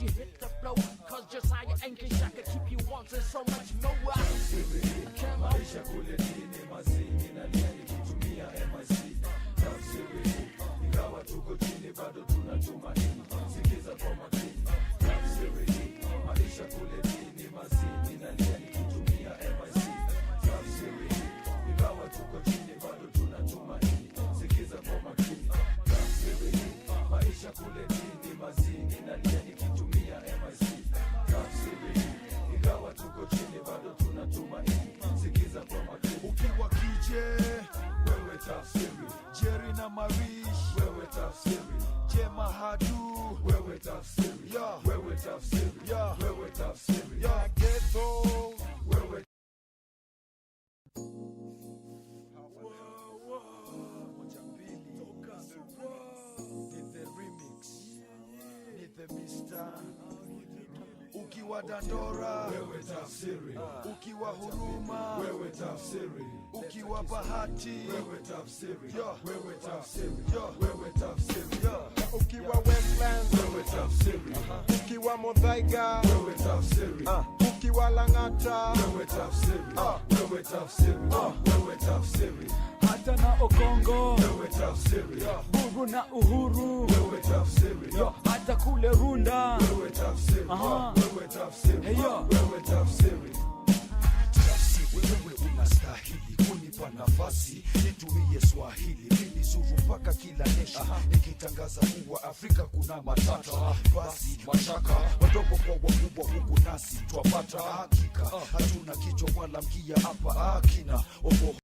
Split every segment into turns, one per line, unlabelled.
you hit the flow. Cause Josiah ain't shaka keep you wanting so much more.
Maisha kule dini mazini na liani kitumia MIC. Tafsiri ingawa tuko chini bado tunatumaini. Sikiza kwa makini. Tafsiri maisha kule dini mazini na liani kitumia MIC. Tafsiri ingawa tuko chini bado tunatumaini. Sikiza kwa makini. Tafsiri maisha kule dini mazini na liani kitumia MIC. Tafsiri ingawa tuko chini bado tunatumaini. Sikiza kwa makini.
Ukiwa kije
wewe tafsiri,
Jerry na Marish
wewe tafsiri,
Jema Hadu
wewe tafsiri,
yeah.
Wewe tafsiri,
yeah.
Wewe tafsiri,
yeah. Ghetto
wewe
Need the remix, need the Mr. Ukiwa Dandora
wewe tafsiri,
ukiwa Huruma
wewe tafsiri,
ukiwa Bahati
wewe tafsiri,
yeah.
Wewe tafsiri,
yeah.
Wewe tafsiri,
yeah.
Ukiwa Westlands
wewe tafsiri,
ukiwa Modhaiga
wewe tafsiri,
ukiwa Lang'ata
wewe tafsiri, wewe tafsiri, wewe tafsiri,
Hata na Okongo
wewe tafsiri,
Bugu na Uhuru
wewe tafsiri,
hata kule Runda
wewe tafsiri, wewe tafsiri, wewe tafsiri.
Wewe unastahili kunipa nafasi nitumie Swahili nilizuru mpaka kila nation nikitangaza kuwa Afrika kuna matata. Basi mashaka wadogo kwa wakubwa huku nasi twapata hakika, hatuna kichwa wala mkia hapa akina obo.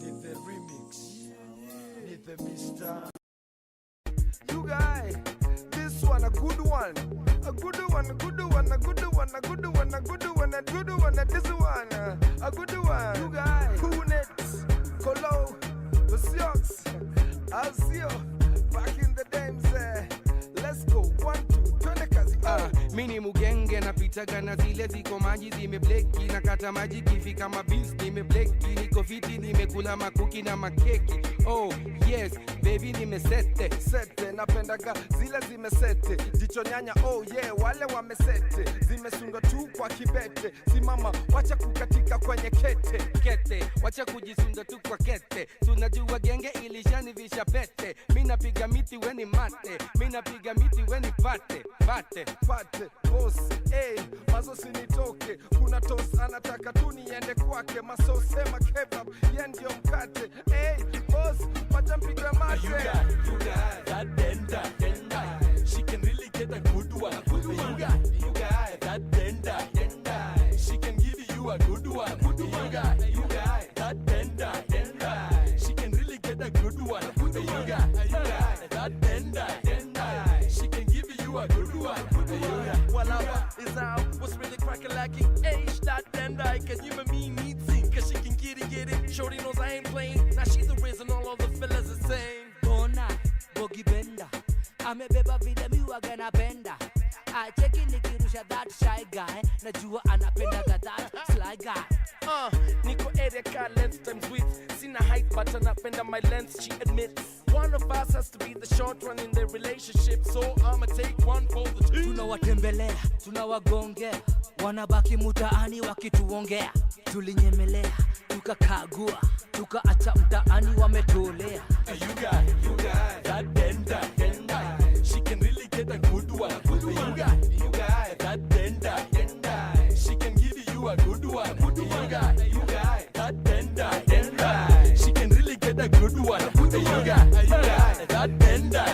Need the remix, need the Mr.
You guys, this one a good one. A good one, a good one, a good one, a good one, a good one, a good one, a this one, a good one. You guys, Kunet, Kolo, the Sioux, I'll see you back in the days. Let's go, 1, 2, 20 kazi.
Mini mugenge na pitaga na zile ziko maji zimebleki na kata maji kifika mabis nimebleki niko fiti nimekula makuki na makeki. Oh yes baby nimesete
Sete napendaga zile zimesete jicho nyanya. Oh yeah wale wamesete zimesunga tu kwa kibete. Simama wacha kukatika kwenye kete
wacha kujisunda tu kwa kete. Tunajua genge ilishanivisha pete. Mina piga miti weni mate, mina piga miti weni pate
boss, mazo sinitoke. Kuna tos anataka tu niende kwake. Maso sema kebab, ye ndio mkate. Boss, wacha mpiga mate.
You got that denda. She can really get a good one. You got that denda. She can give you a good one. You got that denda. She can really get a good one. You got that denda. She can give you a good one.
Walaba is out. What's really cracking lacking? That denda. Cause you and me need sing. Cause she can get it. Shorty knows I ain't playing. Now she's the reason all of the fellas are saying.
Bona, bogi benda amebeba vile miwaga na benda. Cheki nikirusha that shy guy. Najua anapendaga that sly guy.
Nico area car length times width. Seen a height but anapenda my length, she admits. One of us has to be the short one in the relationship, so I'ma take one for the team.
Tunawatembelea, tunawagongea, wanabaki mutaani wakituongea. Tulinyemelea, tukakagua, tukaacha mtaani wametolea.
You got that denda. She can really get a good one. You got that denda. She can give you a good one. You got that denda. She can really get a good one. You got that denda.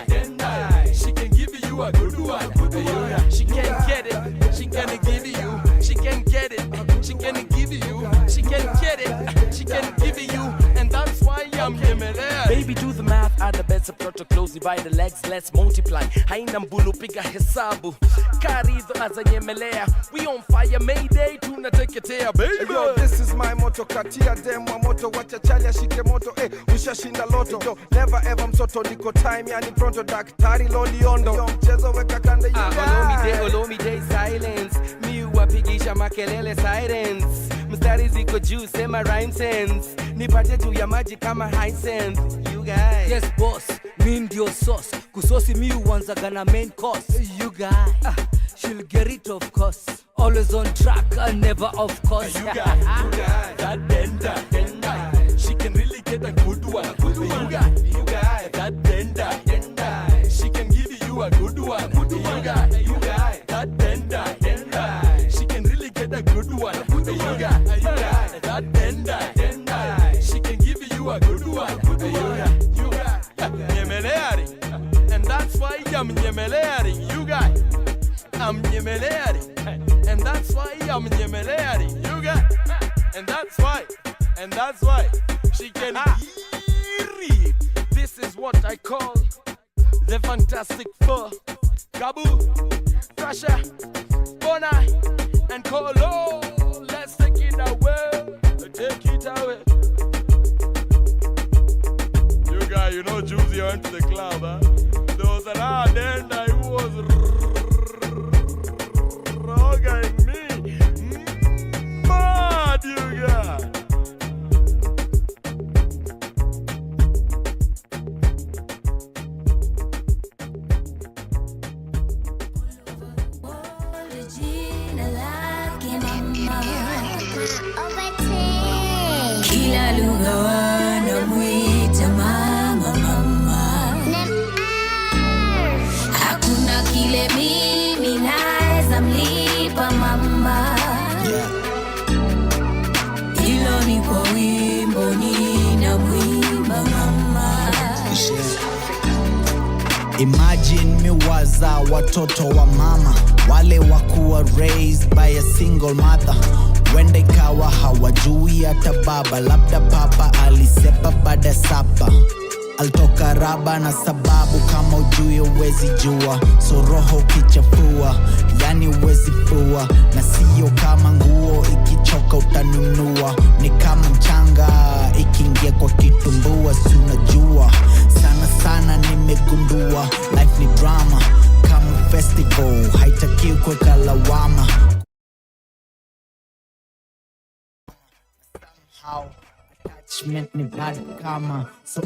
She can give you a good one.
She can't get it, she gonna give you. She can get it, she gonna give you. She can get it, she can give you. And that's why I'm Yemelea.
Baby, do the math, add the bets, subtract closely by the legs, let's multiply. Haina mbulu piga hesabu. Karidho azanyemelea. We on fire, Mayday, tunateketea, baby.
Yo, this is my motto, katia demo moto, wacha chali ashike moto, ushashinda loto. Yo, never ever msoto, niko time, yani pronto, daktari loliondo. Yo, mchezo weka kande,
Olomide silence. Mi wapigisha makelele sirens. Mstari ziko juu, sema rhyme sense. Nipate juu ya maji kama Hisense. You guys.
Yes boss, mi ndio sauce. Kusosi mi uanzaga na main course. You guys, she'll get it of course. Always on track and never off course.
You guys, that denda. She can really get a good one. You guys, that denda. She can give you a good one. You guys, that denda. She can really get a good one. You guys, that denda. She can give you a good one. You guys, Nyemeleari. And that's why I'm Nyemeleari. You guys, I'm Nyemeleari. And that's why I'm Nyemeleari. You guys, and that's why she can read. This is what I call the Fantastic Four. Gabu, Tasha, Bona, and Kolo. Let's take it away. Take it away. You guys, you know Juicy went to the club, huh? There was an Denda who was rogging me. Mad, you guys.
Kila lugha wanamuita mama. Hakuna kile mimi naweza mlipa mama. Hilo ni kwa wimbo ninamwimba mama.
Imagine miwaza watoto wa mama, wale wakuwa raised by a single mother. Wende kawa hawajui hata baba, labda papa alisepa baada sapa. Altoka raba na sababu kama ujui uwezi jua. So roho kichafua, yani uwezi fua. Na siyo kama nguo ikichoka utanunua. Ni kama mchanga ikiingia kwa kitumbua. Si unajua, sana nimegundua. Life ni drama, kama festival, haitakiwi kuweka lawama. Somehow attachment ni bad kama. So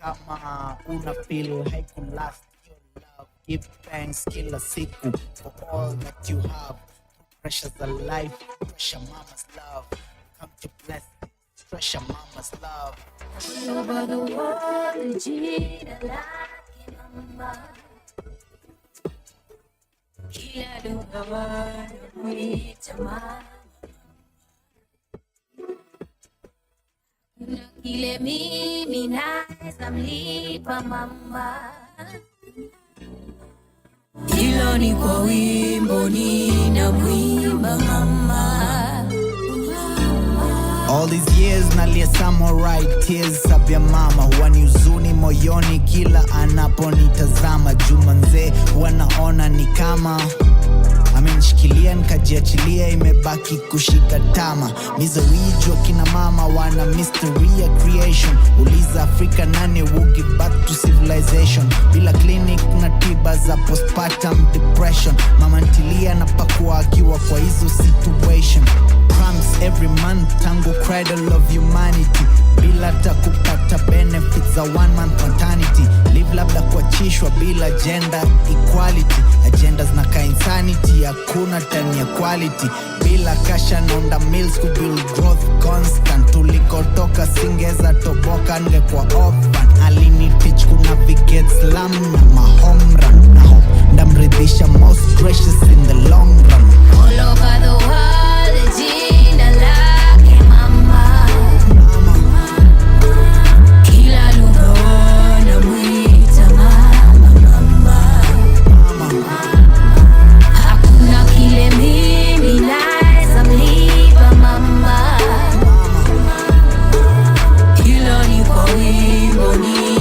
kama una feel haiku last your love. Give thanks kila siku for all that you have. Pressures of life, pressure mama's love. Come to bless it, pressure mama's love.
All over the world, jina lake mama. Kila lugha wanamuita mama. Na kile mimi naweza mlipa mama. Hilo ni kwa wimbo ninamwimba mama.
All these years nalia samurai tears sabya mama. Wani uzuni moyoni kila anaponitazama. Juma nzee wanaona ni kama amenishikilia nikajiachilia, imebaki kushika tama. Mizowijwa kina mama wana mystery ya creation. Uliza Afrika nani will give back to civilization. Bila clinic na tiba za postpartum depression. Mama ntilia na pakua akiwa kwa hizo situation. Crumbs every month tangu cradle of humanity. Bila takupata benefits za 1 month maternity. Live labda kuachishwa bila gender equality. Agendas na ka insanity, hakuna time ya quality. Bila kasha naunda mills ku build growth constant. Tulikotoka singeza toboka nge kwa orphan. Alini teach ku navigate slum na mahomran. Na hope ndamridhisha most gracious in the long run.
All over the world, jina lake mama. Kila lugha wanamuita mama. Hakuna kile mimi naweza mlipa mama. Hilo ni kwa wimbo ni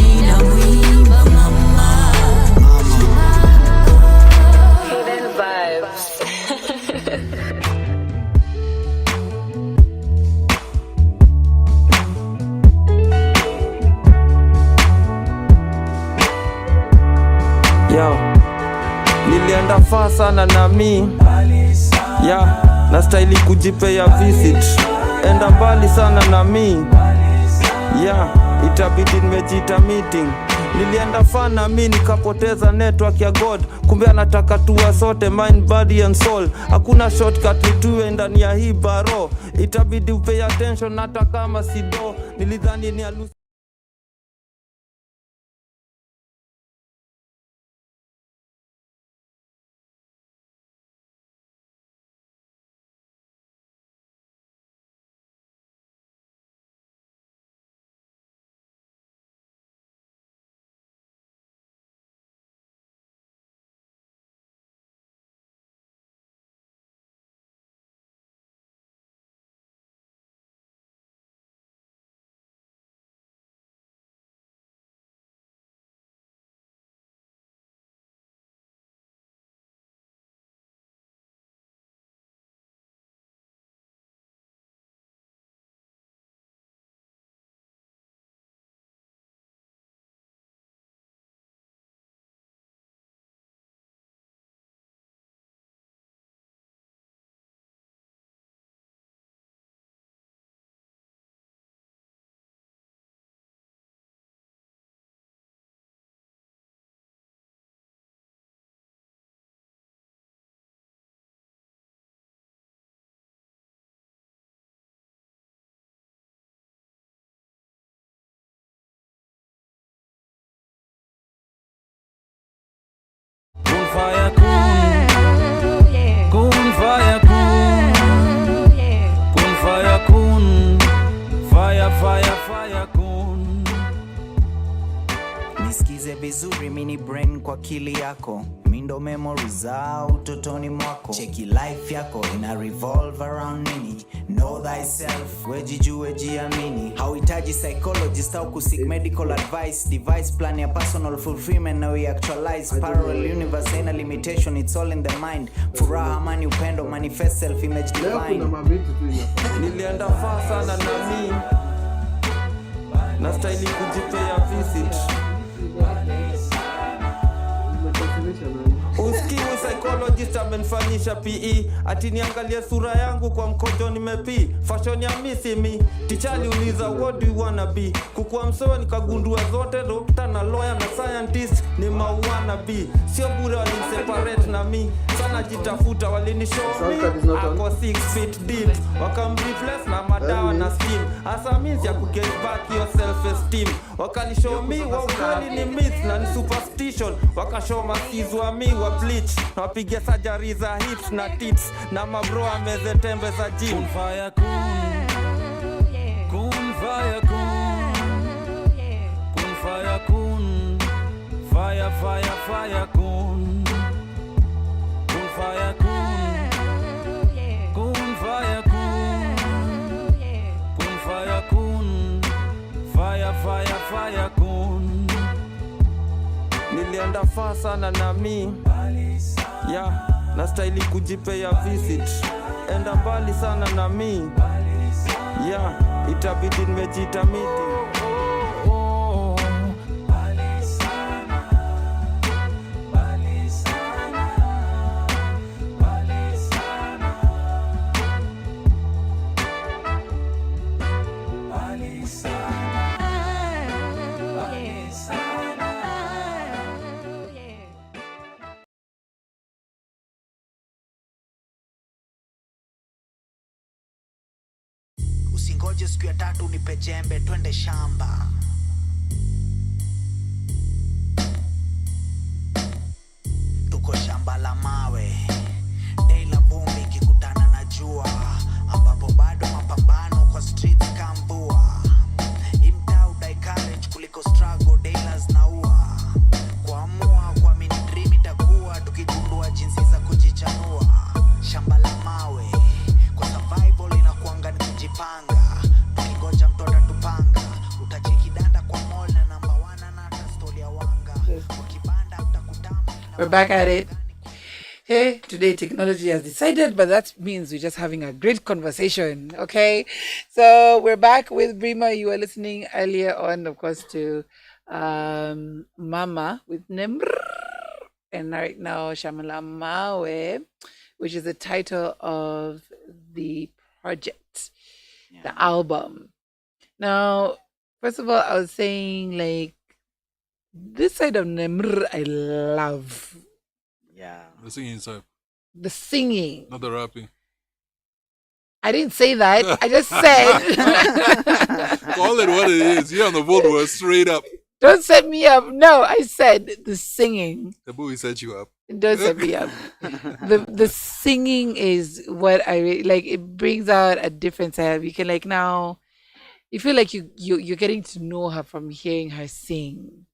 faa sana na mi yeah, na staili kujipea visit. Enda mbali sana na mi yeah, itabidi nimejita meeting. Nilienda fana mi nikapoteza network ya God. Kumbe anataka tuwa sote mind, body and soul. Hakuna shortcut nituwe ndani ya hii baro. Itabidi upay attention hata kama sido. Nilidhani ni alusi. Fire kun fire kun fire kun.
Nisikize vizuri mini brain kwa akili yako. Mindo memory za utotoni mwako. Cheki life yako ina revolve around nini. Know thyself, wejijue jiamini. Hauhitaji psychologist au kusik medical advice. Device plan ya personal fulfillment na we actualize. Parallel universe haina limitation, it's all in the mind. Furaha, amani, upendo, manifest self image divine.
Nilienda faa sana na mi na staili kujipea visit. Usikiwi psychologist amenifanyisha PE. Ati niangalie sura yangu kwa mkojo nimepi. Fashion ya misi mi. Tichali uliza what do you wanna be. Kukua msewa nikagundua zote. Doctor na lawyer na scientist ni wanna be. Sio bure waliniseparate na mi. Sana jitafuta walinishow me. Ako 6 feet deep. Wakamreplace na madawa na steam. Asa means ya kuget back your self esteem. Wakanishow me wa ukweli ni myth na ni superstition. Wakashow masiz wa mi wa bleach. Na wapige surgery za hips na tits. Na mabro ameze tembe za gym. Kun fire kun fire kun fire kun fire kun fire kun fire kun fire kun. Nilienda faa sana na mi yeah, na staili kujipea visit. Enda mbali sana na mi yeah, itabidi nimejita meeting.
Usingoje siku ya 3 nipe jembe twende shamba. Tuko shamba la mawe. Dei la vumbi kikutana na jua. Ambapo bado mapambano kwa streets kambua. Imta udai courage kuliko struggle dealers na ua. Kuamua kwa mini dream itakuwa tukigundua jinsi za kujichanua. Shamba la mawe. Kwa survival inakuanga ni kujipanga. Tukingoja mtoto atupanga. Utacheki danda kwa mall na number 1 na hata story ya wanga. Ukibanda utakutama.
We're back at it. Hey, today technology has decided, but that means we're just having a great conversation. Okay, so we're back with BRIMA. You were listening earlier on, of course, to Mama with Nemr. and right now Shamala Mawe, which is the title of the project, the album. Now, first of all, I was saying like this side of Nemr I love.
Yeah.
The singing side.
The singing.
Not the rapping.
I didn't say that. I just said.
Call it what it is. You're on the vote word straight up.
Don't set me up. No, I said the singing.
The boy set you up.
Don't set me up. The singing is what I like. It brings out a different side. You can like now, you feel like you're getting to know her from hearing her sing.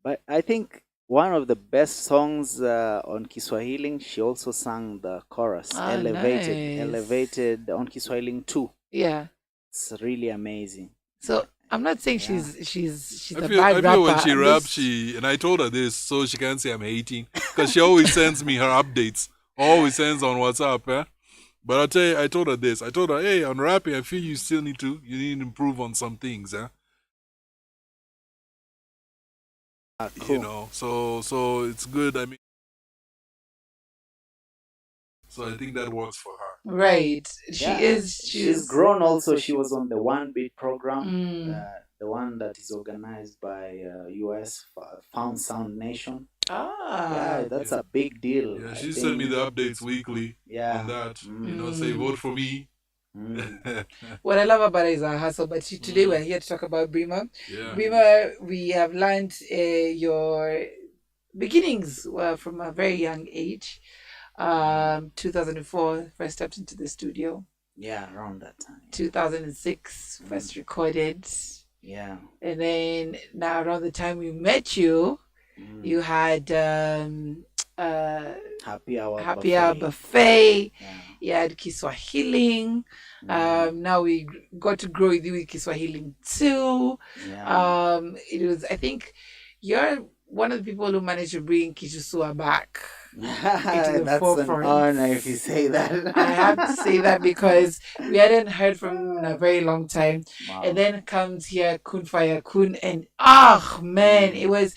But I think one of the best songs on Kiswahili, she also sang the chorus, Elevated on Kiswahili 2.
Yeah.
It's really amazing.
So I'm not saying she's
I
a
feel,
bad
I
rapper.
feel when she raps, and I told her this so she can't say I'm hating, because she always sends me her updates. Always sends on WhatsApp, eh? But I'll tell you, I told her this. I told her, hey, on rapping, I feel you need to improve on some things, eh?
Cool.
You know, so it's good. I mean, so I think that works for her.
Right. She's
grown also. She was on the One Beat program, the one that is organized by US Found Sound Nation. Yeah, that's a big deal.
Yeah, she sent me the updates weekly on that. You know, say vote for me.
What I love about it is our hustle. But today we're here to talk about BRIMA.
Yeah.
BRIMA, we have learned your beginnings were from a very young age. 2004, first stepped into the studio.
Yeah, around that time.
2006, first recorded.
Yeah.
And then now around the time we met you, you had
Happy Hour
Buffet.
Yeah.
You had Kiswahili. Now we got to grow with you with Kiswahili too.
Yeah.
It was, I think, you're one of the people who managed to bring Kichusua back.
That's
forefront.
An honor if you say that.
I have to say that because we hadn't heard from him in a very long time.
Wow.
And then comes here Kun Fire Kun, and man, it was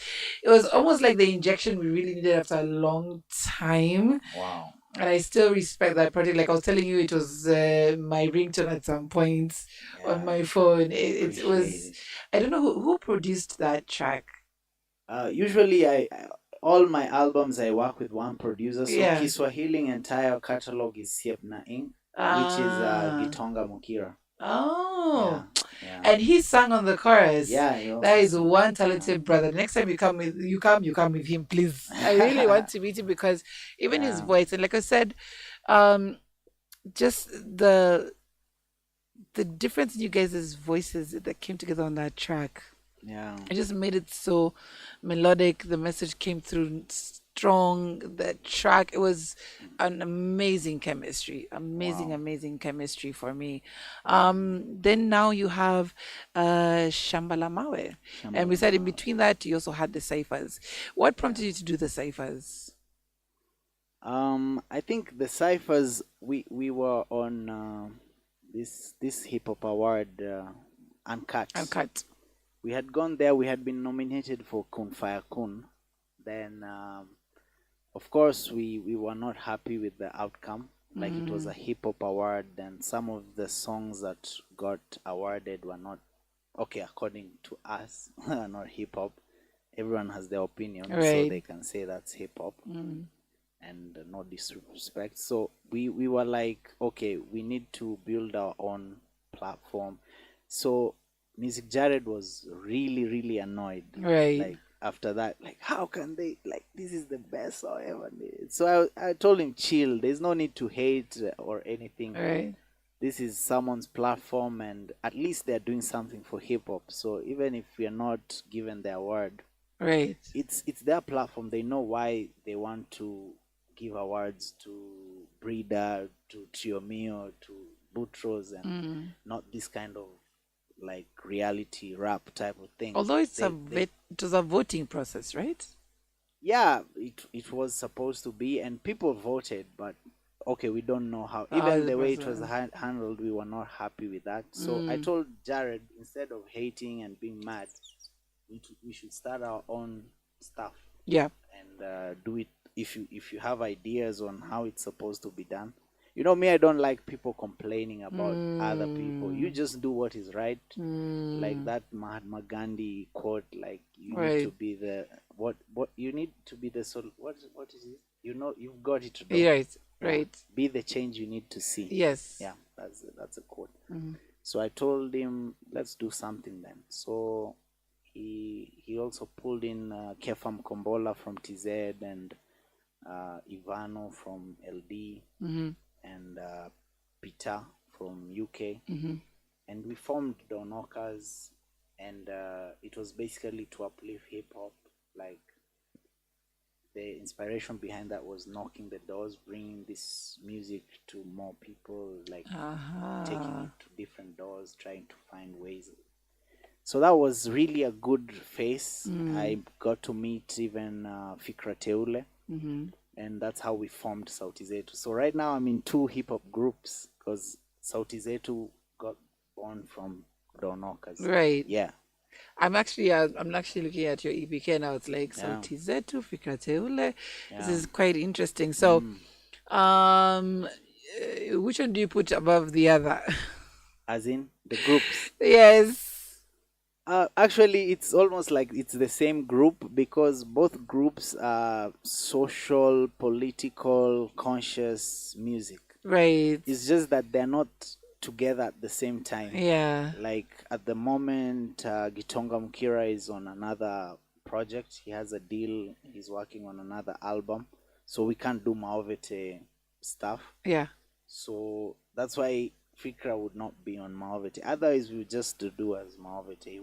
almost like the injection we really needed after a long time.
Wow.
And I still respect that project. Like I was telling you, it was my ringtone at some points on my phone. It was. I don't know who produced that track.
Usually, all my albums I work with one producer. So Kiswahili entire catalog is Siepna Inc., which is Gitonga Mukira.
Oh.
Yeah.
And he sang on the chorus.
Yeah,
that is one talented brother. Next time you come with him, please. I really want to meet him because even his voice, and like I said, just the difference in you guys' voices that came together on that track.
Yeah.
It just made it so melodic. The message came through strong. The track, it was an amazing chemistry. Amazing chemistry for me. Then now you have Shambala Mawe. And we said in between that you also had the ciphers. What prompted you to do the ciphers?
I think the ciphers, we were on this hip hop award, Uncut. We had gone there. We had been nominated for Kun Fire Kun. Then, of course, we were not happy with the outcome. Like it was a hip hop award, and some of the songs that got awarded were not okay according to us. Not hip hop. Everyone has their opinion, so they can say that's hip hop, and no disrespect. So we were like, okay, we need to build our own platform. So Music Jared was really annoyed.
Right.
Like after that, like how can they, like this is the best song ever made. So I told him chill. There's no need to hate or anything.
Right.
This is someone's platform, and at least they're doing something for hip hop. So even if we are not given the award,
right,
it's their platform. They know why they want to give awards to Breeder, to Trio Mio, to Boutros, and not this kind of like reality rap type of thing.
Although it was a voting process, right?
Yeah, it was supposed to be, and people voted, but okay, we don't know how. Even the way it was handled, we were not happy with that. So I told Jared, instead of hating and being mad, we should start our own stuff.
Yeah.
And do it if you have ideas on how it's supposed to be done. You know me, I don't like people complaining about other people. You just do what is right. Like that Mahatma Gandhi quote, like you need to be the what you need to be the what is it? You know, you've got it to do.
Right, right.
Be the change you need to see.
Yes.
Yeah, that's a quote. So I told him, let's do something then. So he also pulled in Kefam Kombola from TZ and Ivano from LD and Peter from UK, and we formed Donokas, and it was basically to uplift hip hop. Like the inspiration behind that was knocking the doors, bringing this music to more people, like taking it to different doors, trying to find ways. So that was really a good phase. I got to meet even Fikra Teule, and that's how we formed Sauti Zetu. So right now I'm in 2 hip hop groups because Sauti Zetu got born from Donokas.
Right.
Yeah.
I'm actually looking at your EPK now. It's like Sauti Zetu, Fikra Teule. This is quite interesting. So, which one do you put above the other?
As in the groups?
Yes.
Actually, it's almost like it's the same group because both groups are social, political, conscious music.
Right.
It's just that they're not together at the same time.
Yeah.
Like at the moment, Gitonga Mkira is on another project. He has a deal. He's working on another album. So we can't do Maovete stuff.
Yeah.
So that's why Fikra would not be on Maovete. Otherwise, we would just do as Maovete.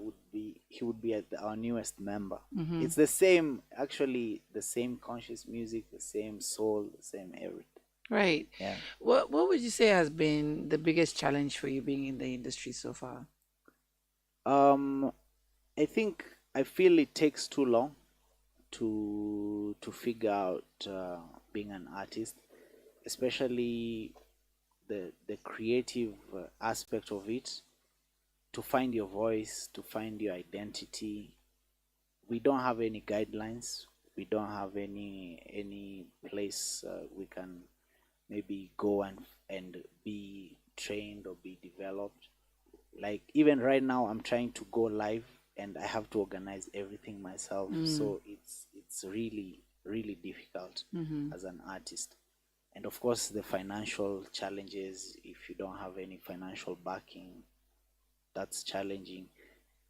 He would be our newest member. It's the same, actually, the same conscious music, the same soul, the same everything.
Right.
Yeah.
What would you say has been the biggest challenge for you being in the industry so far?
I feel it takes too long to figure out being an artist, especially the creative aspect of it, to find your voice, to find your identity. We don't have any guidelines. We don't have any place we can maybe go and be trained or be developed. Like even right now, I'm trying to go live and I have to organize everything myself. So it's really, really difficult as an artist. And of course, the financial challenges, if you don't have any financial backing, that's challenging.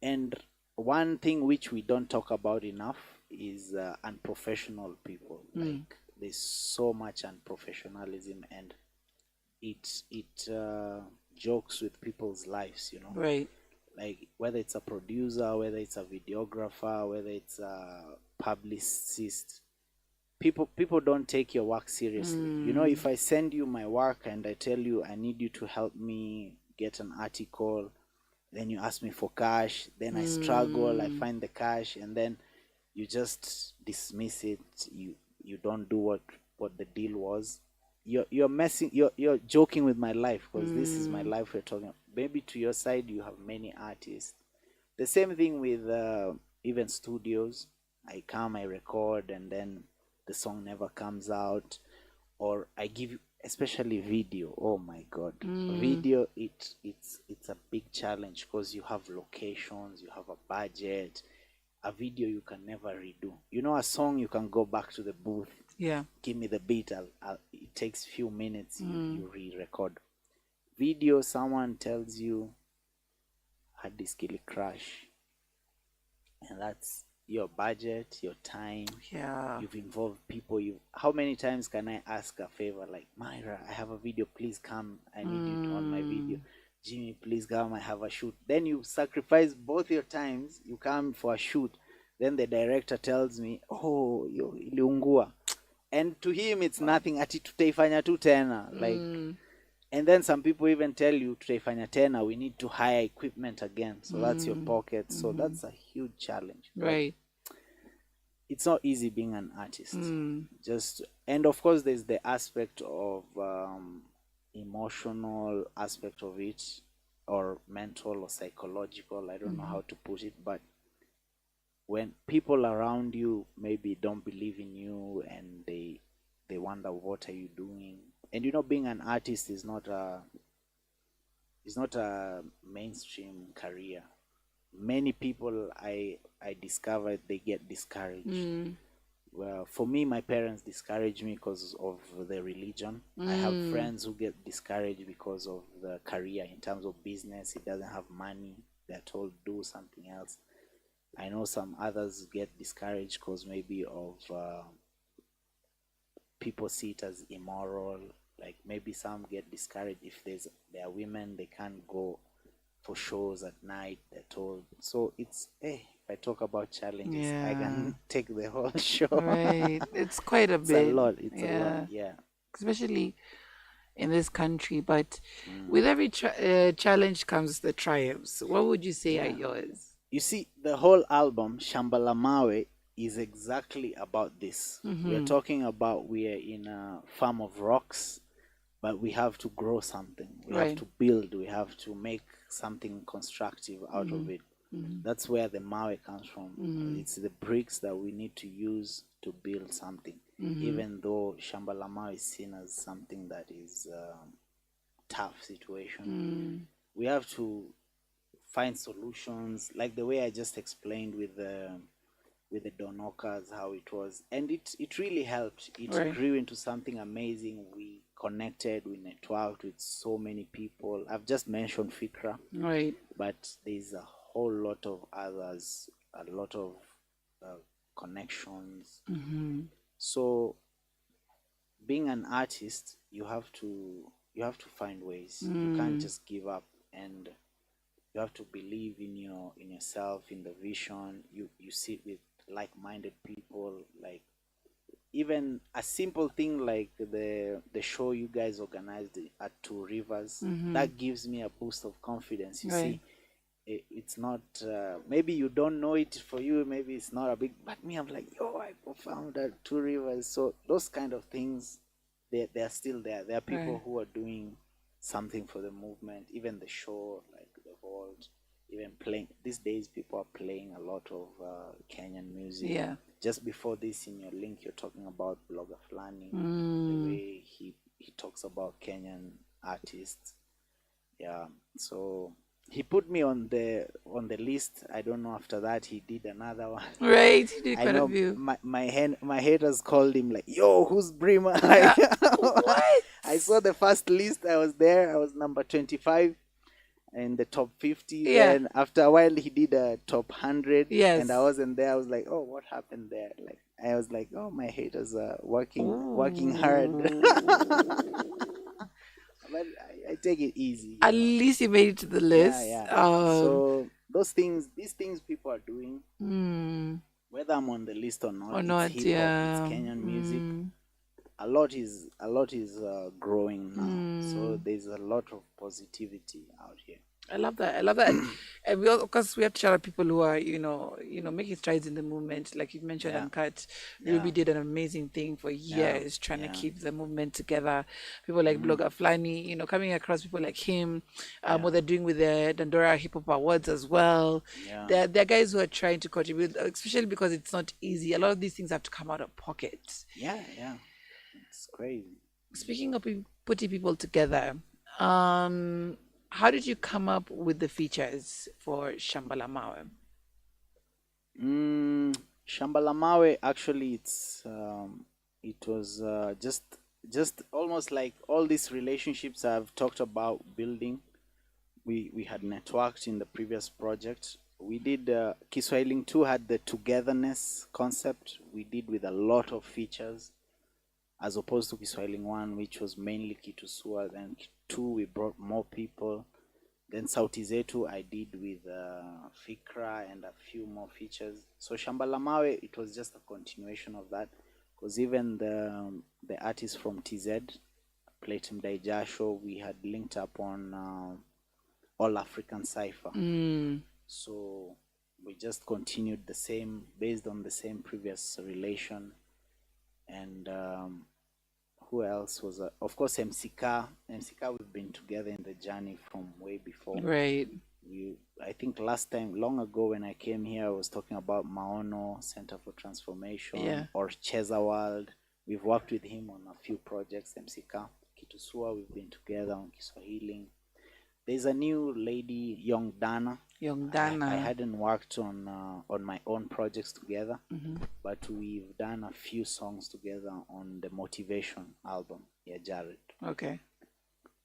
And one thing which we don't talk about enough is unprofessional people. Like there's so much unprofessionalism, and it jokes with people's lives, you know.
Right.
Like whether it's a producer, whether it's a videographer, whether it's a publicist, people don't take your work seriously. You know, if I send you my work and I tell you I need you to help me get an article, then you ask me for cash, then I struggle, I find the cash, and then you just dismiss it. You don't do what the deal was. You're joking with my life, because this is my life we're talking about. Maybe to your side you have many artists. The same thing with even studios. I come, I record, and then the song never comes out. Or I give you, especially video, oh my god, video, it's a big challenge, because you have locations, you have a budget. A video you can never redo. You know, a song you can go back to the booth, give me the beat, it takes few minutes, you re-record. Video, someone tells you hard disk will crash, and that's your budget, your time. You've involved people. How many times can I ask a favor, like, Myra, I have a video, please come, I need you on my video. Jimmy, please come, I have a shoot. Then you sacrifice both your times, you come for a shoot, then the director tells me, oh, iliungua. And to him it's nothing, ati tutaifanya tu tena, like. And then some people even tell you, tutaifanya tena, we need to hire equipment again. So that's your pocket. So that's a huge challenge.
Right.
It's not easy being an artist. And of course there's the aspect of emotional aspect of it, or mental or psychological, I don't know how to put it, but when people around you maybe don't believe in you, and they they wonder what are you doing. And you know, being an artist is not a mainstream career. Many people I discovered they get discouraged. Well, for me, my parents discouraged me because of the religion. I have friends who get discouraged because of the career in terms of business. It doesn't have money. They're told do something else. I know some others get discouraged because maybe of people see it as immoral. Like maybe some get discouraged if there are women, they can't go for shows at night. They're told. So it's if I talk about challenges, I can take the whole show.
Right. It's quite a
It's
bit.
a lot. It's a lot. Yeah.
Especially in this country, but with every challenge comes the triumphs. What would you say are yours?
You see, the whole album, Shambala Mawe, is exactly about this. We're talking about we are in a farm of rocks, but we have to grow something. We have to build. We have to make something constructive out of it. That's where the Mawe comes from. It's the bricks that we need to use to build something. Even though Shambala Mawe is seen as something that is tough situation, we have to find solutions, like the way I just explained with the Donokas, how it was, and it really helped. It grew into something amazing. We connected, we networked with so many people. I've just mentioned Fikra, but there's a whole lot of others, a lot of connections. So being an artist, you have to find ways. You can't just give up, and you have to believe in yourself, in the vision. You sit with like-minded people. Like even a simple thing like the show you guys organized at Two Rivers, that gives me a boost of confidence. You see, it's not maybe you don't know it, for you maybe it's not a big, but me, I'm like, yo, I performed at Two Rivers. So those kind of things, they're still there. There are people who are doing something for the movement. Even the show, like the Vault, even playing these days, people are playing a lot of Kenyan music. Just before this, in your link, you're talking about Blogger Flani, the way he talks about Kenyan artists. So he put me on the list. I don't know, after that he did another one.
He did quite a few.
My haters called him like, yo, who's BRIMA? Like,
what?
I saw the first list. I was there. I was number 25 in the top 50. And after a while he did a top 100. And I wasn't there. I was like, oh, what happened there? Like, I was like, oh, my haters are working hard. But I take it easy.
At least you made it to the list.
So these things people are doing, whether I'm on the list or not, it's hip hop, it's Kenyan music. A lot is growing now. So there's a lot of positivity out here.
I love that. And we of course we have to shout out people who are, making strides in the movement. Like you mentioned, Uncut. Ruby did an amazing thing for years, trying to keep the movement together. People like Blogger Flani, coming across people like him, what they're doing with the Dandora Hip Hop Awards as well. There are guys who are trying to contribute, especially because it's not easy. A lot of these things have to come out of pocket.
It's crazy.
Speaking of putting people together, how did you come up with the features for Shambala Mawe?
Shambala Mawe, actually, it was just almost like all these relationships I've talked about building. We had networked in the previous project. We did Kiswahili 2 had the togetherness concept. We did with a lot of features, as opposed to Kiswahili 1, which was mainly Kitusua. Then 2, we brought more people. Then Sauti Zetu I did with Fikra and a few more features. So Shambala Mawe, it was just a continuation of that, because even the artists from TZ, Platinum Daijasho, we had linked up on All African Cypher. So we just continued the same, based on the same previous relation. And who else was of course MCK. We've been together in the journey from way before. I think last time, long ago, when I came here, I was talking about Maono Center for Transformation, or Cheza World. We've worked with him on a few projects, MCK. Kitusua, we've been together on Kiswahili. There's a new lady, Young Dana.
Young Dana.
I hadn't worked on my own projects together, but we've done a few songs together on the Motivation album, Jared.
Okay.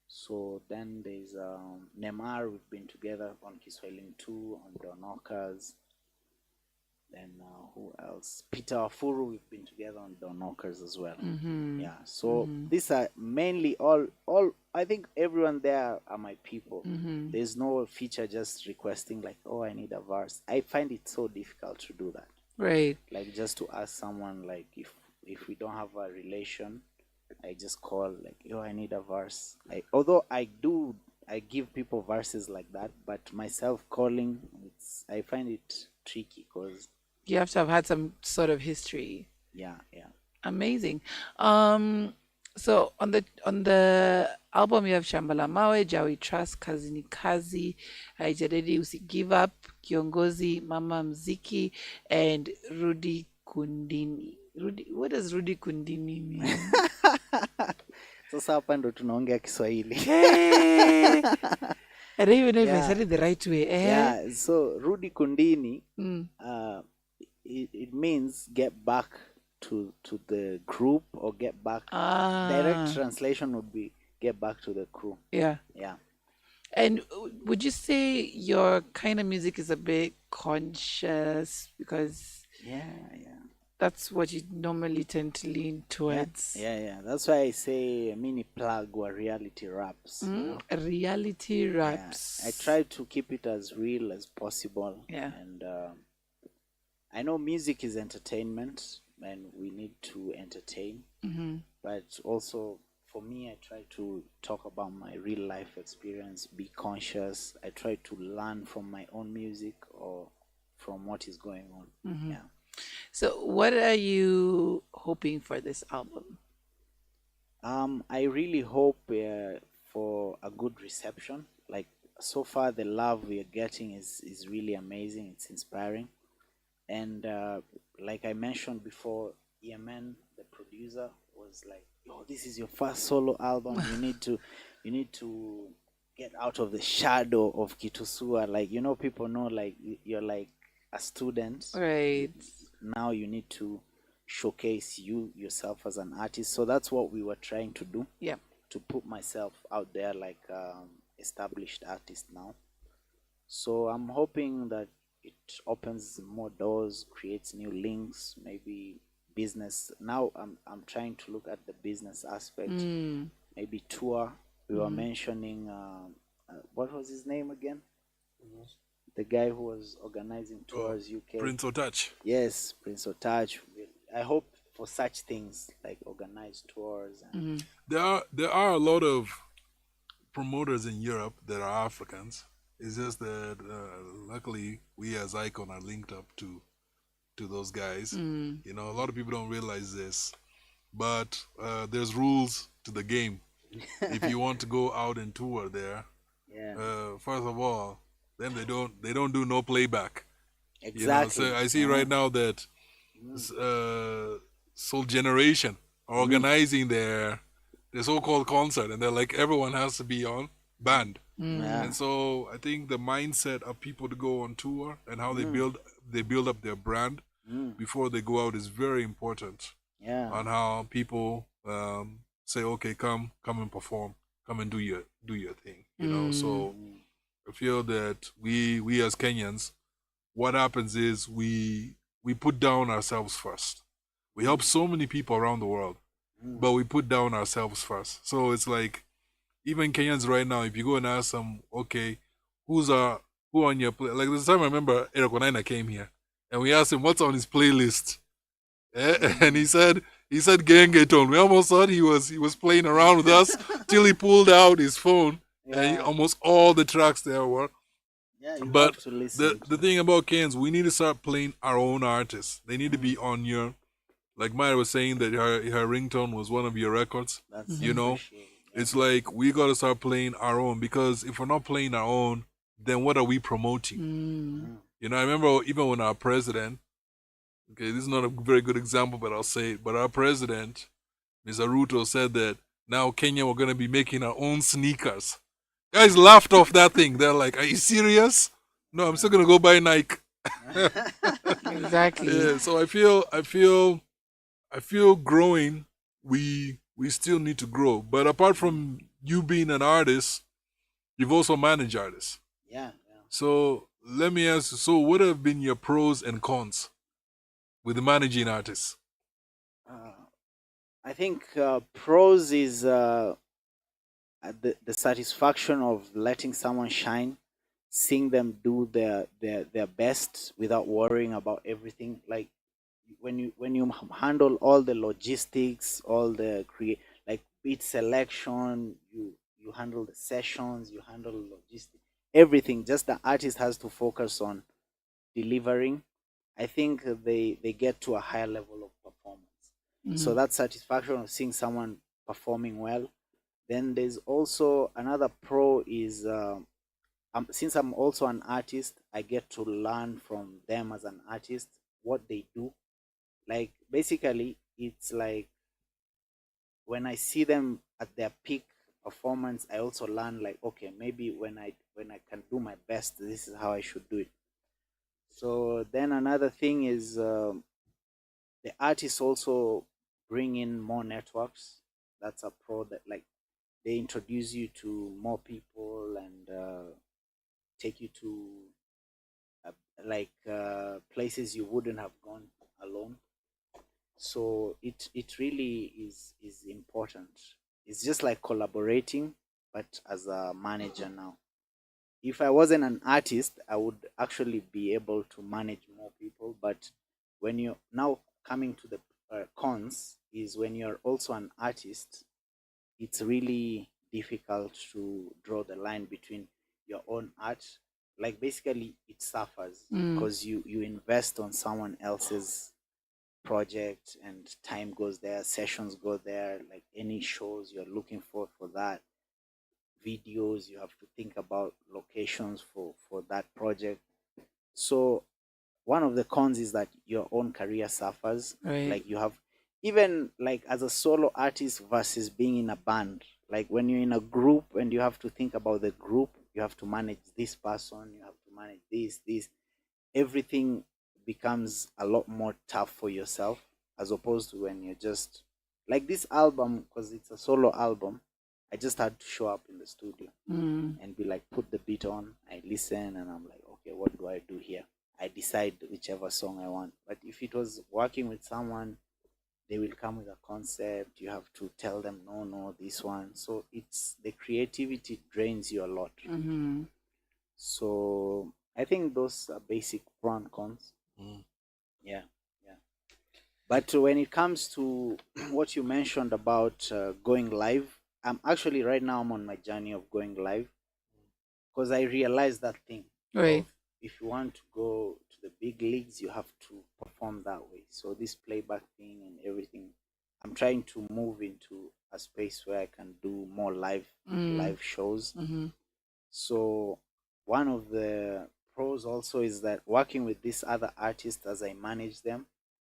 So then there's Neymar, we've been together on Kiswahili 2, on Donokas. Then who else? Peter Afuru, we've been together on Donokas as well. Yeah, so these are mainly all I think everyone there are my people. There's no feature just requesting like, oh, I need a verse. I find it so difficult to do that.
Right.
Like just to ask someone, like if we don't have a relation, I just call like, yo, I need a verse. Although I give people verses like that, but myself calling, I find it tricky because
you have to have had some sort of history.
Yeah.
Amazing. So on the album you have Shambala Mawe, Jawi Trust, Kazi ni Kazi, Haijadedi Usi Give Up, Kiongozi, Mama Mziki, and Rudi Kundini. What does Rudi Kundini mean?
Sasa hapa ndo tunaongea Kiswahili.
I don't even know if I said it the right way.
Yeah, so Rudi Kundini, it means get back to the group or get back. Direct translation would be get back to the crew.
Yeah. And would you say your kind of music is a bit conscious because that's what you normally tend to lean towards?
Yeah. That's why I say a mini plug or reality raps.
Reality raps.
I try to keep it as real as possible.
Yeah.
And I know music is entertainment and we need to entertain. But also for me, I try to talk about my real life experience, be conscious. I try to learn from my own music or from what is going on. Yeah.
So what are you hoping for this album?
I really hope for a good reception. Like so far the love we are getting is really amazing. It's inspiring. And like I mentioned before, Yemen, the producer, was like, "Yo, this is your first solo album. You need to get out of the shadow of Kitusua. Like, people know like you're like a student.
Right.
Now you need to showcase yourself as an artist." So that's what we were trying to do.
Yeah.
To put myself out there like established artist now. So I'm hoping that it opens more doors, creates new links, maybe business. Now I'm trying to look at the business aspect. Maybe tour. We were mentioning what was his name again? The guy who was organizing tours, UK.
Prince Otach.
Yes, Prince Otach. I hope for such things like organized tours. And
There are a lot of promoters in Europe that are Africans. It's just that luckily we as Icon are linked up to those guys. A lot of people don't realize this, but there's rules to the game. If you want to go out and tour there, first of all, then they don't do no playback.
Exactly.
So I see right now that Soul Generation are organizing their so-called concert, and they're like everyone has to be on band. And so I think the mindset of people to go on tour and how they build up their brand before they go out is very important. On how people say, okay, come and perform, come and do your thing. So I feel that we as Kenyans, what happens is we put down ourselves first. We help so many people around the world, but we put down ourselves first. So it's like, even Kenyans right now, if you go and ask them, okay, who on your play? Like this time I remember Eric Onaina came here and we asked him what's on his playlist. And he said Gengeton. We almost thought he was playing around with us till he pulled out his phone and almost all the tracks there were. But the thing about Kenyans, we need to start playing our own artists. They need to be on your, like Myra was saying that her ringtone was one of your records. It's like we got to start playing our own, because if we're not playing our own, then what are we promoting? I remember even when our president,
Okay, this is not a very good example, but I'll say it. But our president, Mr. Ruto, said that now Kenya, we're going to be making our own sneakers. Guys laughed off that thing. They're like, "Are you serious?" No, I'm still going to go buy Nike.
Exactly.
Yeah, so I feel growing. We still need to grow. But apart from you being an artist, you've also managed artists.
Yeah.
So let me ask you, so what have been your pros and cons with managing artists?
I think pros is the satisfaction of letting someone shine, seeing them do their best without worrying about everything. Like when you handle all the logistics, all the like beat selection, you handle the sessions, you handle logistics, everything. Just the artist has to focus on delivering. I think they get to a higher level of performance. So that satisfaction of seeing someone performing well. Then there's also another pro is since I'm also an artist, I get to learn from them as an artist what they do. Like basically, it's like when I see them at their peak performance, I also learn like, okay, maybe when I can do my best, this is how I should do it. So then another thing is the artists also bring in more networks. That's a pro that like they introduce you to more people and take you to places you wouldn't have gone alone. So it really is important. It's just like collaborating, but as a manager now. If I wasn't an artist, I would actually be able to manage more people. But when you're now coming to the cons, is when you're also an artist, it's really difficult to draw the line between your own art. Like basically, it suffers because you invest on someone else's project and time goes there, sessions go there, like any shows you're looking for that, videos, you have to think about locations for that project. So one of the cons is that your own career suffers.
Right.
Like you have, even like as a solo artist versus being in a band, like when you're in a group and you have to think about the group, you have to manage this person, you have to manage this, everything becomes a lot more tough for yourself as opposed to when you're just like this album, because it's a solo album. I just had to show up in the studio and be like, put the beat on, I listen, and I'm like, okay, what do I do here? I decide whichever song I want. But if it was working with someone, they will come with a concept. You have to tell them, no, this one. So it's the creativity drains you a lot. So I think those are basic pro and cons. Yeah. But when it comes to what you mentioned about going live, I'm actually right now I'm on my journey of going live because I realized that thing.
Right.
If you want to go to the big leagues, you have to perform that way. So this playback thing and everything, I'm trying to move into a space where I can do more live shows. So one of the pros also is that working with these other artists as I manage them,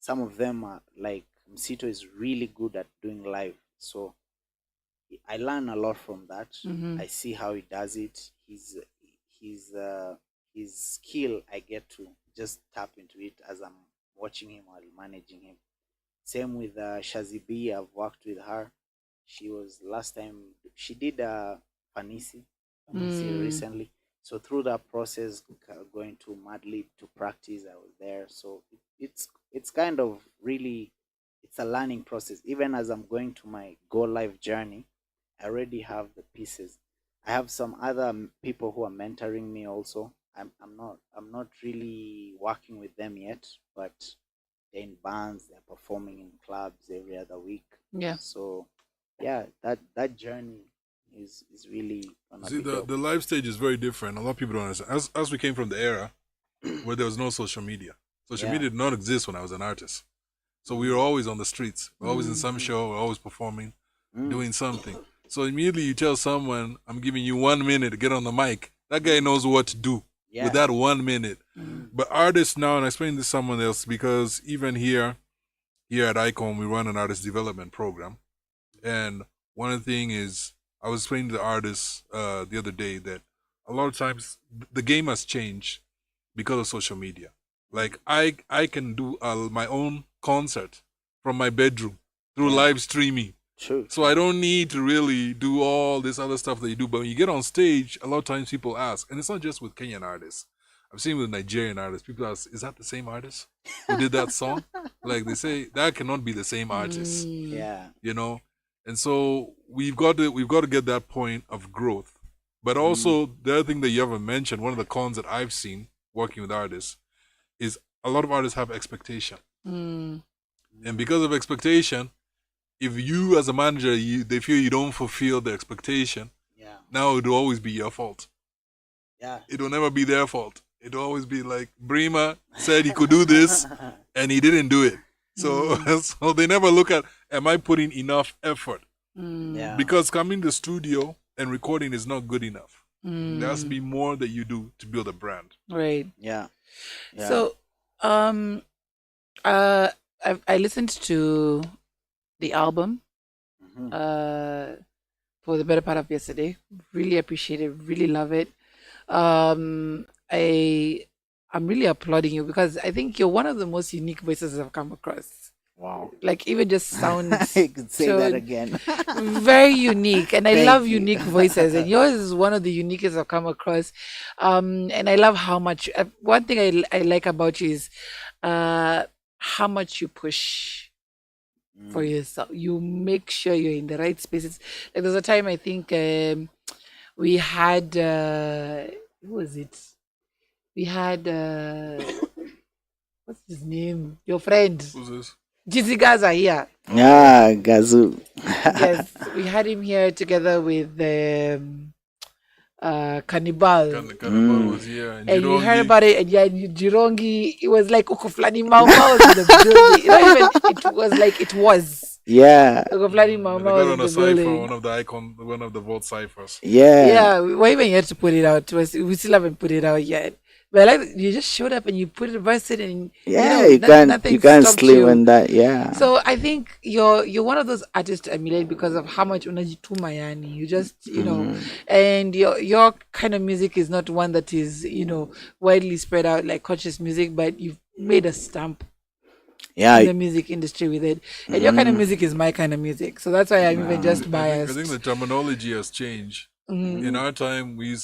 some of them are like Msito is really good at doing live. So I learn a lot from that. I see how he does it. His skill, I get to just tap into it as I'm watching him while managing him. Same with Shazi B. I've worked with her. She was last time she did Fanisi recently. So through that process, going to Madlib to practice, I was there. So it's kind of really, it's a learning process. Even as I'm going to my go live journey, I already have the pieces. I have some other people who are mentoring me also. I'm not really working with them yet, but they're in bands, they're performing in clubs every other week.
Yeah.
So yeah, that journey is really gonna
See,
be dope.
the live stage is very different. A lot of people don't understand. As we came from the era where there was no social media. Social media did not exist when I was an artist. So we were always on the streets. We're always in some show, we're always performing, doing something. So immediately you tell someone, I'm giving you 1 minute to get on the mic. That guy knows what to do. with that 1 minute. But artists now, and I explained this to someone else, because even here at Icon, we run an artist development program. And one of the things is, I was explaining to the artists the other day that a lot of times the game has changed because of social media. Like I can do my own concert from my bedroom through live streaming.
True.
So I don't need to really do all this other stuff that you do. But when you get on stage, a lot of times people ask, and it's not just with Kenyan artists. I've seen with Nigerian artists, people ask, is that the same artist who did that song? Like they say, that cannot be the same artist.
Yeah.
You know? And so we've got to get that point of growth. But also the other thing that you haven't mentioned, one of the cons that I've seen working with artists is a lot of artists have expectation. And because of expectation, if you as a manager, they feel you don't fulfill the expectation, now it will always be your fault.
Yeah.
It will never be their fault. It will always be like, BRIMA said he could do this and he didn't do it. So, so they never look at, am I putting enough effort?
Yeah.
Because coming to the studio and recording is not good enough. There has to be more that you do to build a brand.
Right.
Yeah.
So, I listened to the album for the better part of yesterday. Really appreciate it. Really love it. I'm really applauding you because I think you're one of the most unique voices I've come across.
Wow.
Like even just sounds
I could say that again.
very unique. And I
Thank
love
you.
unique voices. And yours is one of the uniquest I've come across. And I love how much, one thing I like about you is how much you push for yourself. You make sure you're in the right spaces. Like there's a time I think we had, who was it? We had, what's his name? Your friend.
Who's this?
Jizzy Gaza here.
Yeah, Gazoo.
Yes, we had him here together with Cannibal.
Cannibal was here.
And you heard about it, and yeah, Jirongi, it was like Ukuflani Mama was in the building. Not even, it was like it was.
Yeah.
Ukuflani
They
Mama
got
was
on
in
a
the
cipher,
building.
one of the vault ciphers.
Yeah.
Yeah, we're even yet to put it out. We still haven't put it out yet. But like you just showed up and you put it verse it and
Yeah,
you
can't sleep on that. Yeah.
So I think you're one of those artists to emulate because of how much unajituma yani. You just and your kind of music is not one that is widely spread out like conscious music, but you've made a stamp in the music industry with it. And your kind of music is my kind of music, so that's why I'm even just biased.
I think the terminology has changed. In our time, we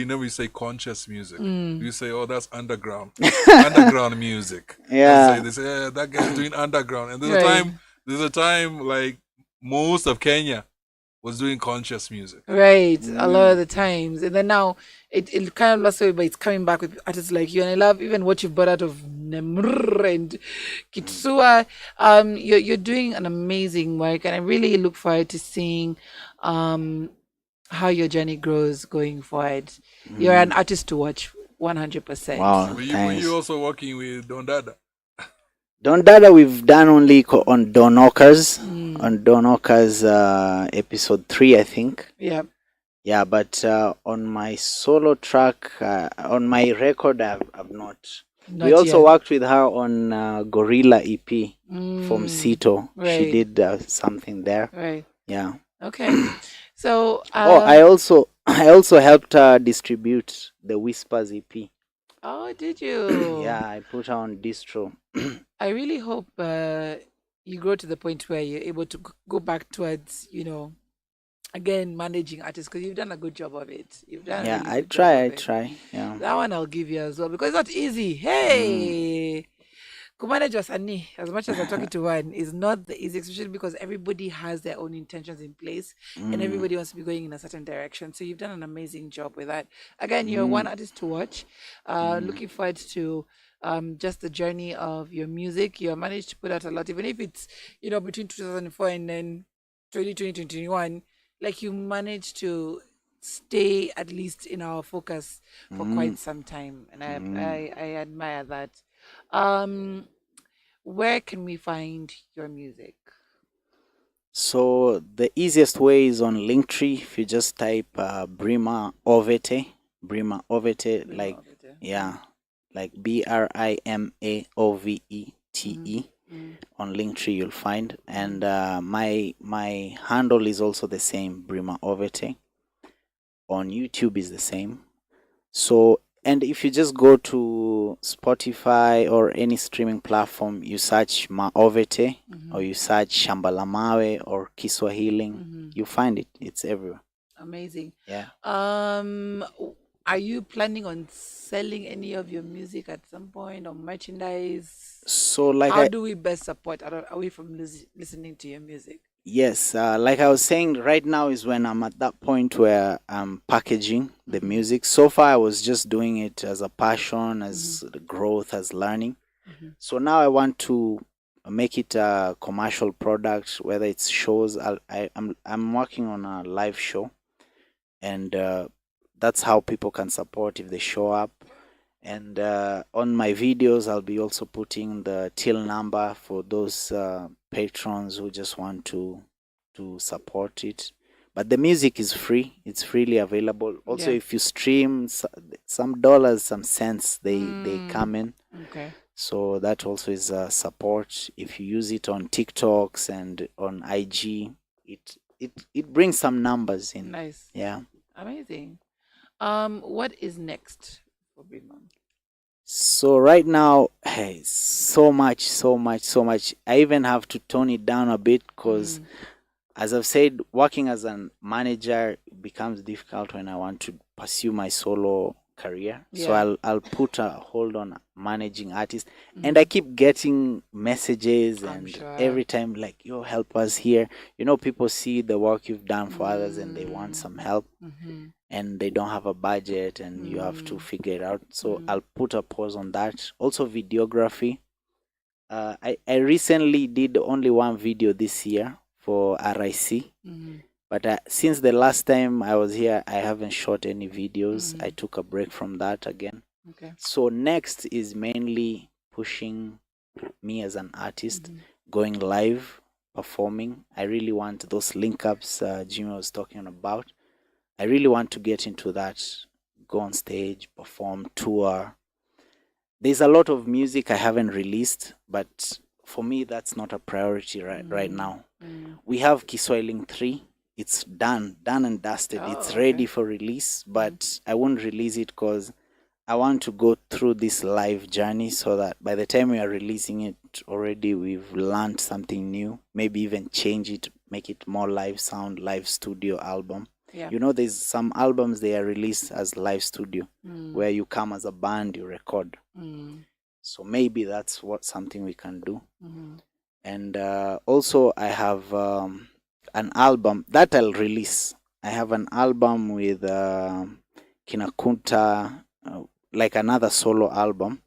never say conscious music. We say, oh, that's underground, underground music.
Yeah.
They say that guy's doing underground. And there's a time like most of Kenya was doing conscious music.
Right, a lot of the times. And then now it kind of lost away, but it's coming back with artists like you. And I love even what you've brought out of Nemr and Kitsua. You're doing an amazing work, and I really look forward to seeing how your journey grows going forward. You're an artist to watch, 100%.
Wow,
Were you also working with Don Dada?
Don Dada we've done only on Don Ockers, on Don Ockers episode 3, I think.
Yeah.
Yeah, but on my solo track, on my record, I've not. We also worked with her on Gorilla EP from Sito.
Right.
She did something there.
Right.
Yeah.
Okay. So
I also helped her distribute the Whispers EP.
Oh, did you?
Yeah, I put her on distro.
I really hope you grow to the point where you're able to go back towards, again, managing artists, because you've done a good job of it. You've done.
Yeah,
a really
I
good job of it.
try. Yeah.
That one I'll give you as well, because it's not easy. Hey. Kumanage wasanii, as much as I'm talking to one, is not the easy, especially because everybody has their own intentions in place and everybody wants to be going in a certain direction. So you've done an amazing job with that. Again, you're one artist to watch. Looking forward to just the journey of your music. You managed to put out a lot, even if it's between 2004 and then 2021. Like you managed to stay at least in our focus for quite some time, and I admire that. Where can we find your music?
So the easiest way is on Linktree. If you just type BRIMA Ovete, like Yeah, like BRIMAOVETE on Linktree you'll find, and my handle is also the same, BRIMA Ovete. On YouTube is the same. So, and if you just go to Spotify or any streaming platform, you search Ma Ovete or you search Shambalamawe or Kiswahili, you find it. It's everywhere.
Amazing.
Yeah.
Are you planning on selling any of your music at some point, or merchandise?
So like
how do we best support away from listening to your music?
Yes, like I was saying, right now is when I'm at that point where I'm packaging the music. So far, I was just doing it as a passion, as growth, as learning. So now I want to make it a commercial product, whether it's shows. I'm working on a live show, and that's how people can support if they show up. And on my videos, I'll be also putting the till number for those patrons who just want to support it. But the music is free; it's freely available. Also, if you stream, some dollars, some cents, they come in.
Okay.
So that also is support. If you use it on TikToks and on IG, it brings some numbers in.
Nice.
Yeah.
Amazing. What is next for BRIMA?
So right now, hey, so much. I even have to tone it down a bit because, as I've said, working as a manager becomes difficult when I want to pursue my solo career.
Yeah.
So I'll put a hold on managing artists, and I keep getting messages, and every time like, "Yo, help us here." You know, people see the work you've done for others, and they want some help. And they don't have a budget, and you have to figure it out. So I'll put a pause on that. Also, videography. I recently did only one video this year for RIC, but since the last time I was here, I haven't shot any videos. I took a break from that again.
Okay.
So next is mainly pushing me as an artist, going live, performing. I really want those link ups Jimmy was talking about. I really want to get into that, go on stage, perform, tour. There's a lot of music I haven't released, but for me, that's not a priority right now. We have Kiswahili 3. It's done and dusted. It's ready for release, but I won't release it because I want to go through this live journey so that by the time we are releasing it already, we've learned something new, maybe even change it, make it more live sound, live studio album.
Yeah.
You know, there's some albums they are released as live studio where you come as a band, you record. So maybe that's something we can do. And also I have an album that I'll release. I have an album with Kinakunta, like another solo album,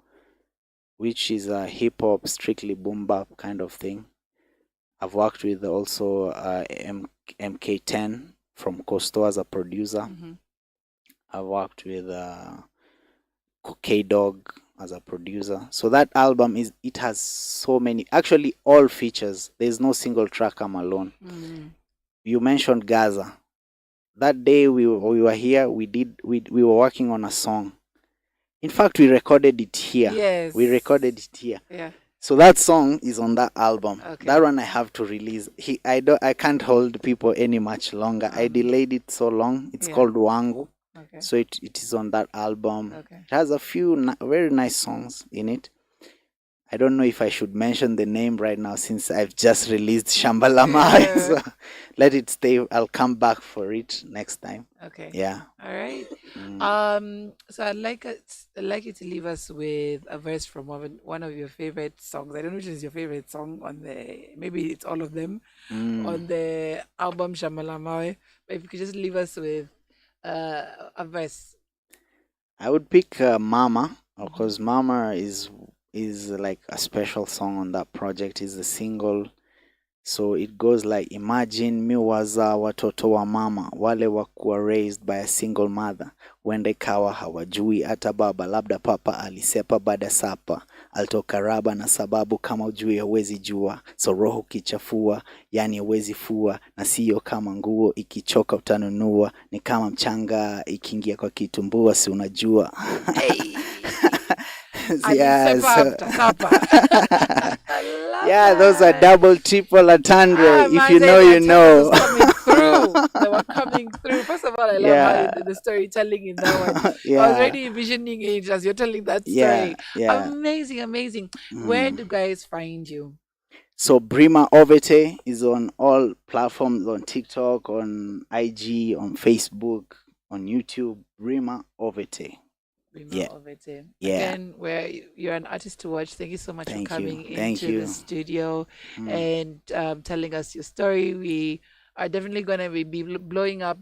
which is a hip hop, strictly boom bap kind of thing. I've worked with also MK10 from Costo as a producer. I've worked with K-Dog as a producer. So that album it has so many, actually all features. There's no single track I'm alone. You mentioned Gaza. That day we were here, we were working on a song. In fact, we recorded it here.
Yes.
We recorded it here.
Yeah.
So that song is on that album.
Okay.
That one I have to release. I can't hold people any much longer. I delayed it so long. It's called Wangu.
Okay.
So it is on that album.
Okay.
It has a few very nice songs in it. I don't know if I should mention the name right now since I've just released Shambalama. So let it stay. I'll come back for it next time.
Okay.
Yeah.
All right. So I'd like you to leave us with a verse from one of your favorite songs. I don't know which is your favorite song maybe it's all of them on the album Shambalamawe. But if you could just leave us with a verse.
I would pick Mama, because Mama is like a special song on that project. Is a single, so it goes like, imagine mi waza watoto wa mama wale wakuwa raised by a single mother, wende kawa hawajui hata baba, labda papa alisepa baada sapa, alitoka raba na sababu kama ujui hawezi jua, so roho kichafua yani hawezi fua, na sio kama nguo ikichoka utanunua, ni kama mchanga ikiingia kwa kitumbua, si unajua.
Hey.
Yes.
Sapa.
Yeah, those are double, triple entendre. If you know, you know.
They were coming through. First of all, I love how the storytelling in that one. I was already envisioning it as you're telling that story. Amazing, amazing. Where do guys find you?
So BRIMA Ovete is on all platforms, on TikTok, on IG, on Facebook, on YouTube. BRIMA Ovete.
Ovete. Again, where you're an artist to watch. Thank you so much for coming into the studio and telling us your story. We are definitely going to be blowing up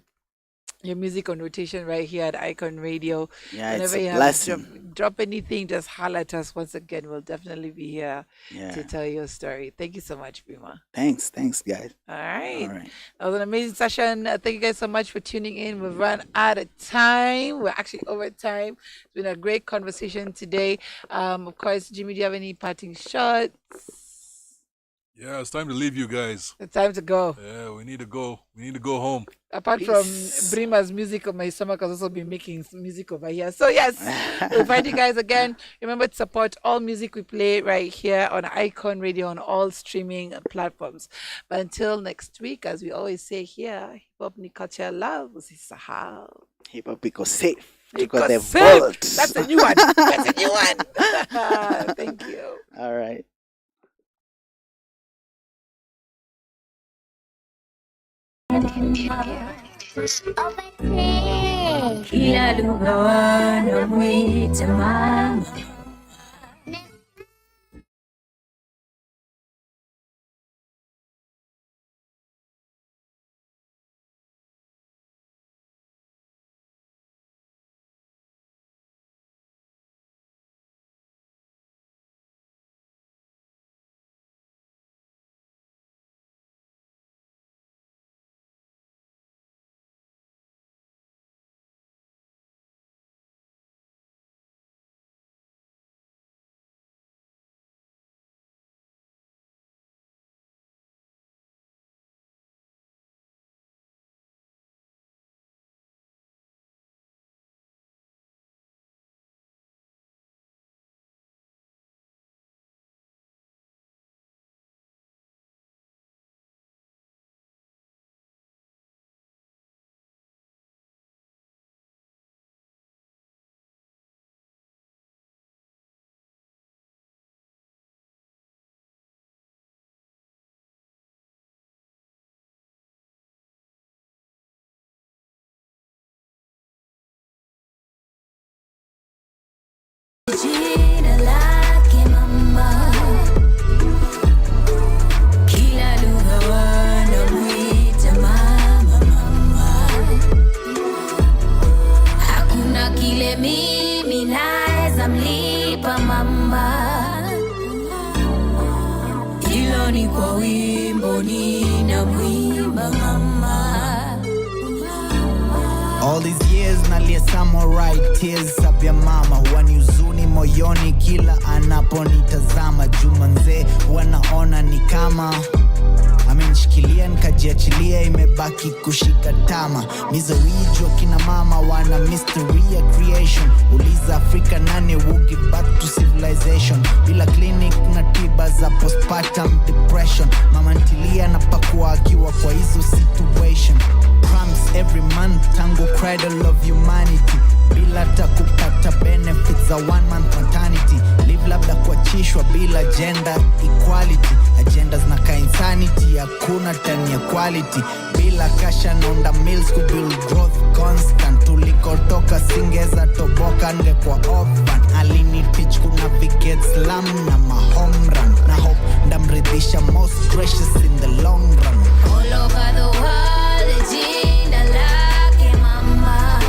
your music on rotation right here at Icon Radio.
Yeah,
whenever you have drop anything, just holler at us once again. We'll definitely be here to tell your story. Thank you so much, BRIMA.
Thanks guys.
All right. That was an amazing session. Thank you guys so much for tuning in. We've run out of time. We're actually over time. It's been a great conversation today. Of course, Jimmy, do you have any parting shots?
Yeah, it's time to leave you guys.
It's time to go.
Yeah, we need to go. We need to go home.
Apart from BRIMA's music, my stomach has also been making music over here. So yes, we'll find you guys again. Remember to support all music we play right here on Icon Radio on all streaming platforms. But until next week, as we always say here, hip hop ni culture love.
Hip hop because safe.
Because they're safe. That's a new one. That's a new one. Thank you.
All right.
Kila lugha wanamwita mama. Jina lake mama, kila lugha wanamwita mama, mama. Hakuna kile mimi naweza mlipa mama, hilo ni kwa wimbo ninamwimba mama.
All these years nalia samurai tears up ya mama, wani huzuni moyoni kila anaponitazama. Juma mzee wanaona ni kama amenishikilia nikajiachilia, imebaki kushika tama. Mizowijwa kina mama wana mystery ya creation. Uliza Afrika nani will give back to civilization. Bila clinic na tiba za postpartum depression. Mama ntilia na pakua akiwa kwa hizo situation. Crumbs every month tango cradle of humanity. Bila takupata benefits za 1 month maternity. Live labda kuachishwa bila gender equality. Agendas na ka insanity, hakuna time ya quality. Bila kasha naunda mills to build growth constant. Tulikotoka singeza toboka nge kwa orphan. Alini teach kuna navigate slam na mahome run. Na hope ndamridhisha most gracious in the long run.
All over the world, jina lake mama.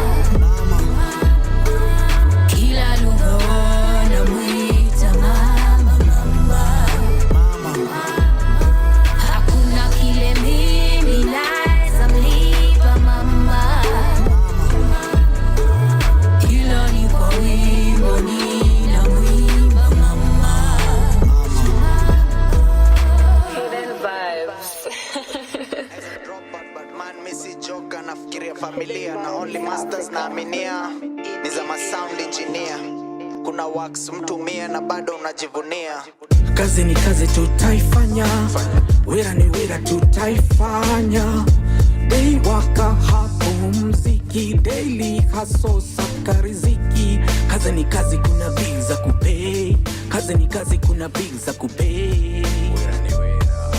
Kila lugha wanamwita mama, mama. Hakuna kile mimi naweza mlipa mama. Hilo ni kwa wimbo ninamwimba mama.
Hidden vibes. Man misi joka nafikiria familia na only masters na aminia ni za ma sound engineer kuna wax mtumie na bado unajivunia.
Kazi ni kazi tutaifanya, wera ni wera tutaifanya. Day waka hapo mziki, daily hustle saka riziki. Kazi ni kazi kuna bills za kupay, kazi ni kazi kuna bills za kupay. Wera ni wera,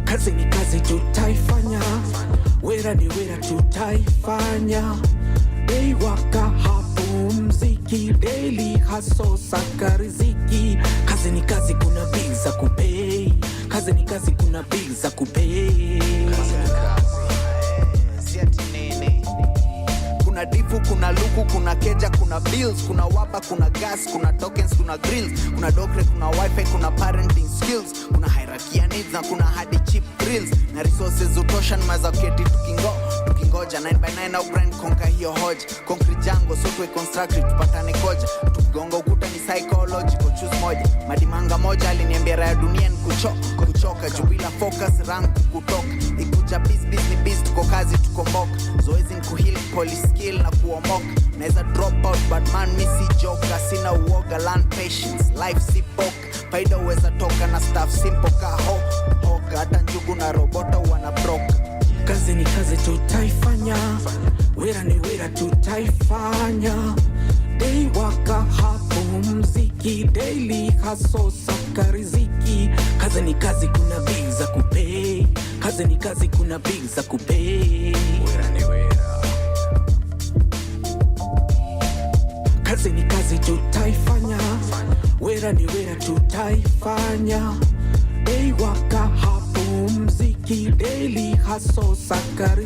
kazi ni kazi tutaifanya, wera ni wera tutaifanya. Day waka hapo mziki, daily hustle saka riziki. Kazi ni kazi kuna bills za kupay, kazi ni kazi kuna bills za kupay.
Kuna difu, kuna luku, kuna keja, kuna bills, kuna waba, kuna gas, kuna tokens, kuna grills, kuna dokre, kuna wifi, kuna parenting skills, kuna hierarchy ya needs na kuna hadi cheap grills. Na resources utosha maza keti tukingoja 9x9 au grind konka hiyo hoja. Concrete jango so tuwe constructive tupatane koja. Tukigonga ukuta ni psychological choose moja. Madimanga moja aliniambia raya dunia ni kuchoka juu bila focus rank kutoka. Ikuja biz ni biz, tuko kazi tuko moka. Zoezi ni kuheal poly skill na kuomoka. Naeza drop out but man mi si joker. Sina uoga, learn patience, life si poka. Faida uweza toka na staff simple ka hoka. Hata njugu na robota wanabroka.
Kazi ni kazi tutaifanya, wera ni wera tutaifanya. Day waka hapo mziki, daily hustle saka riziki. Kazi ni kazi kuna bills za kupay, kazi ni kazi kuna bills za kupay. Wera ni wera, kazi ni kazi tutaifanya, wera ni wera tutaifanya. Day waka hapo mziki, daily hustle saka riziki.